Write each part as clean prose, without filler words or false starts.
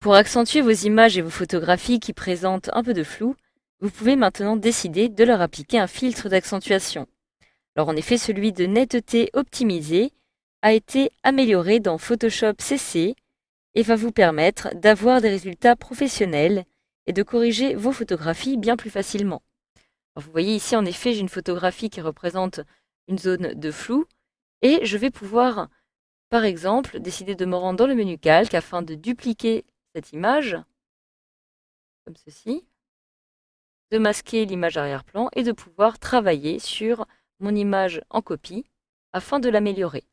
Pour accentuer vos images et vos photographies qui présentent un peu de flou, vous pouvez maintenant décider de leur appliquer un filtre d'accentuation. Alors en effet, celui de netteté optimisée a été amélioré dans Photoshop CC et va vous permettre d'avoir des résultats professionnels et de corriger vos photographies bien plus facilement. Alors vous voyez ici en effet j'ai une photographie qui représente une zone de flou et je vais pouvoir par exemple décider de me rendre dans le menu calque afin de dupliquer cette image comme ceci, de masquer l'image arrière-plan et de pouvoir travailler sur mon image en copie afin de l'améliorer.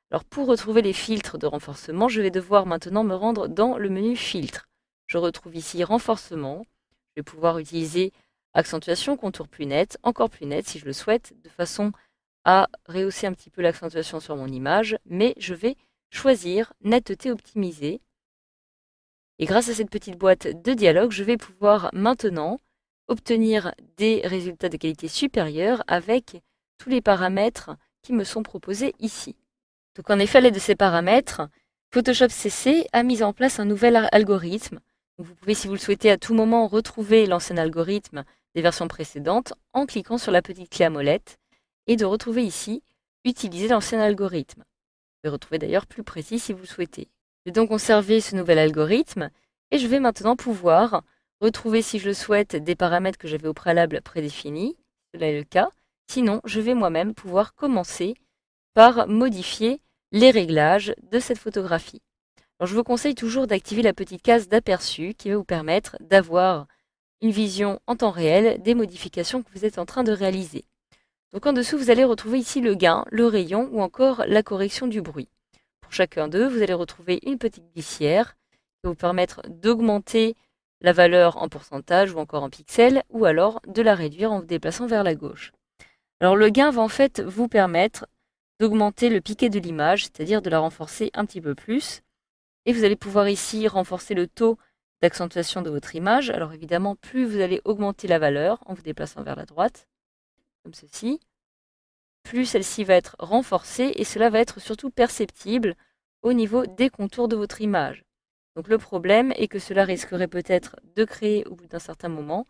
Alors pour retrouver les filtres de renforcement, je vais devoir maintenant me rendre dans le menu filtre. Je retrouve ici renforcement. Je vais pouvoir utiliser accentuation, contour plus net, encore plus net si je le souhaite, de façon à rehausser un petit peu l'accentuation sur mon image, mais je vais choisir netteté optimisée. Et grâce à cette petite boîte de dialogue, je vais pouvoir maintenant obtenir des résultats de qualité supérieure avec tous les paramètres qui me sont proposés ici. Donc en effet, à l'aide de ces paramètres, Photoshop CC a mis en place un nouvel algorithme. Donc vous pouvez, si vous le souhaitez, à tout moment retrouver l'ancien algorithme des versions précédentes en cliquant sur la petite clé à molette et de retrouver ici utiliser l'ancien algorithme. Vous pouvez retrouver d'ailleurs plus précis si vous le souhaitez. Je vais donc conserver ce nouvel algorithme et je vais maintenant pouvoir retrouver, si je le souhaite, des paramètres que j'avais au préalable prédéfinis. Cela est le cas. Sinon, je vais moi-même pouvoir commencer par modifier les réglages de cette photographie. Alors, je vous conseille toujours d'activer la petite case d'aperçu qui va vous permettre d'avoir une vision en temps réel des modifications que vous êtes en train de réaliser. Donc en dessous, vous allez retrouver ici le gain, le rayon ou encore la correction du bruit. Pour chacun d'eux, vous allez retrouver une petite glissière qui va vous permettre d'augmenter la valeur en pourcentage ou encore en pixels ou alors de la réduire en vous déplaçant vers la gauche. Alors le gain va en fait vous permettre d'augmenter le piqué de l'image, c'est-à-dire de la renforcer un petit peu plus. Et vous allez pouvoir ici renforcer le taux d'accentuation de votre image. Alors évidemment, plus vous allez augmenter la valeur en vous déplaçant vers la droite, comme ceci, plus celle-ci va être renforcée et cela va être surtout perceptible au niveau des contours de votre image. Donc le problème est que cela risquerait peut-être de créer au bout d'un certain moment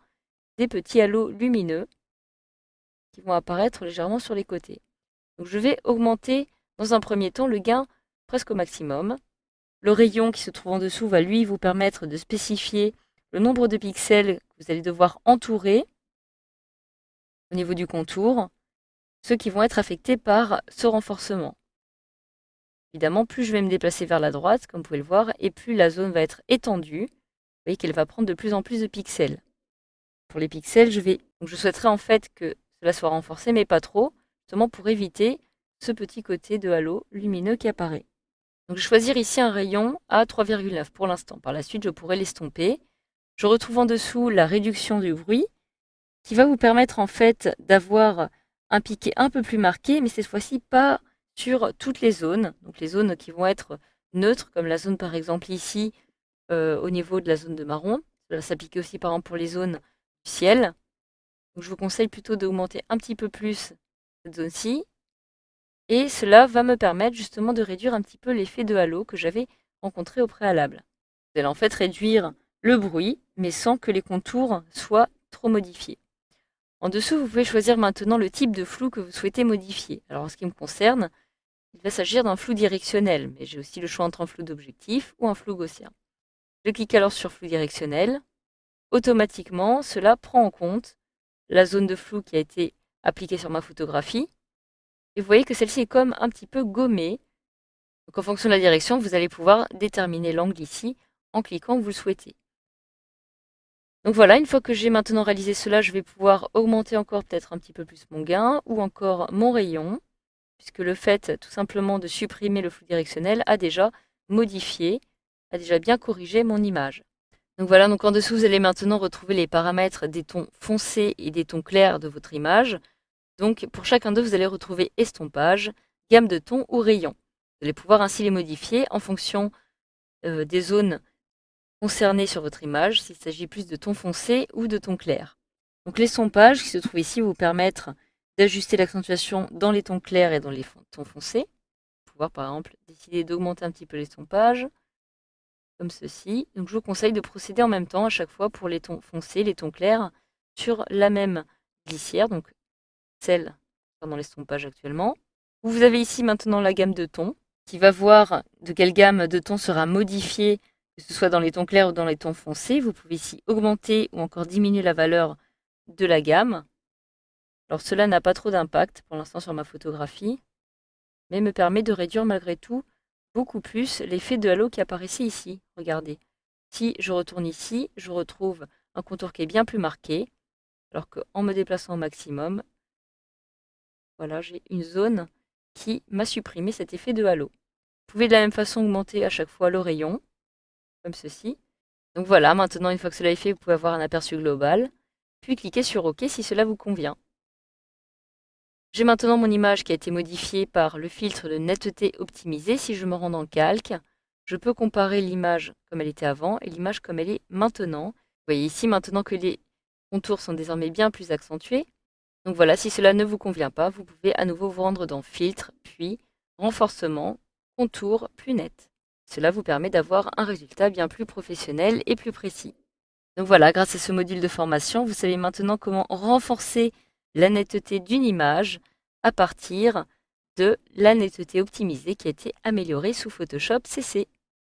des petits halos lumineux qui vont apparaître légèrement sur les côtés. Donc je vais augmenter dans un premier temps le gain presque au maximum. Le rayon qui se trouve en dessous va lui vous permettre de spécifier le nombre de pixels que vous allez devoir entourer au niveau du contour, ceux qui vont être affectés par ce renforcement. Évidemment, plus je vais me déplacer vers la droite, comme vous pouvez le voir, et plus la zone va être étendue. Vous voyez qu'elle va prendre de plus en plus de pixels. Pour les pixels, je souhaiterais en fait que cela soit renforcé, mais pas trop, justement pour éviter ce petit côté de halo lumineux qui apparaît. Donc je vais choisir ici un rayon à 3,9 pour l'instant. Par la suite, je pourrai l'estomper. Je retrouve en dessous la réduction du bruit, qui va vous permettre en fait d'avoir un piqué un peu plus marqué, mais cette fois-ci pas sur toutes les zones. Donc les zones qui vont être neutres, comme la zone par exemple ici, au niveau de la zone de marron. Ça va s'appliquer aussi par exemple pour les zones du ciel. Donc je vous conseille plutôt d'augmenter un petit peu plus cette zone-ci. Et cela va me permettre justement de réduire un petit peu l'effet de halo que j'avais rencontré au préalable. Vous allez en fait réduire le bruit, mais sans que les contours soient trop modifiés. En dessous, vous pouvez choisir maintenant le type de flou que vous souhaitez modifier. Alors en ce qui me concerne, il va s'agir d'un flou directionnel, mais j'ai aussi le choix entre un flou d'objectif ou un flou gaussien. Je clique alors sur flou directionnel. Automatiquement, cela prend en compte la zone de flou qui a été appliquée sur ma photographie. Et vous voyez que celle-ci est comme un petit peu gommée. Donc en fonction de la direction, vous allez pouvoir déterminer l'angle ici en cliquant où vous le souhaitez. Donc voilà, une fois que j'ai maintenant réalisé cela, je vais pouvoir augmenter encore peut-être un petit peu plus mon gain ou encore mon rayon, puisque le fait tout simplement de supprimer le flou directionnel a déjà modifié, a déjà bien corrigé mon image. Donc voilà, donc en dessous, vous allez maintenant retrouver les paramètres des tons foncés et des tons clairs de votre image. Donc pour chacun d'eux, vous allez retrouver estompage, gamme de tons ou rayon. Vous allez pouvoir ainsi les modifier en fonction des zones concernées sur votre image, s'il s'agit plus de tons foncés ou de tons clairs. Donc l'estompage qui se trouve ici va vous permettre d'ajuster l'accentuation dans les tons clairs et dans les tons foncés. Vous pouvez pouvoir par exemple décider d'augmenter un petit peu l'estompage comme ceci. Donc je vous conseille de procéder en même temps à chaque fois pour les tons foncés, les tons clairs, sur la même glissière, donc celle dans l'estompage actuellement. Vous avez ici maintenant la gamme de tons, qui va voir de quelle gamme de tons sera modifiée, que ce soit dans les tons clairs ou dans les tons foncés. Vous pouvez ici augmenter ou encore diminuer la valeur de la gamme. Alors cela n'a pas trop d'impact pour l'instant sur ma photographie, mais me permet de réduire malgré tout beaucoup plus l'effet de halo qui apparaissait ici. Regardez, si je retourne ici, je retrouve un contour qui est bien plus marqué, alors qu'en me déplaçant au maximum, voilà, j'ai une zone qui m'a supprimé cet effet de halo. Vous pouvez de la même façon augmenter à chaque fois le rayon, comme ceci. Donc voilà, maintenant une fois que cela est fait, vous pouvez avoir un aperçu global, puis cliquez sur OK si cela vous convient. J'ai maintenant mon image qui a été modifiée par le filtre de netteté optimisée. Si je me rends dans Calque, je peux comparer l'image comme elle était avant et l'image comme elle est maintenant. Vous voyez ici maintenant que les contours sont désormais bien plus accentués. Donc voilà, si cela ne vous convient pas, vous pouvez à nouveau vous rendre dans Filtre, puis Renforcement, Contour plus net. Cela vous permet d'avoir un résultat bien plus professionnel et plus précis. Donc voilà, grâce à ce module de formation, vous savez maintenant comment renforcer la netteté d'une image à partir de la netteté optimisée qui a été améliorée sous Photoshop CC.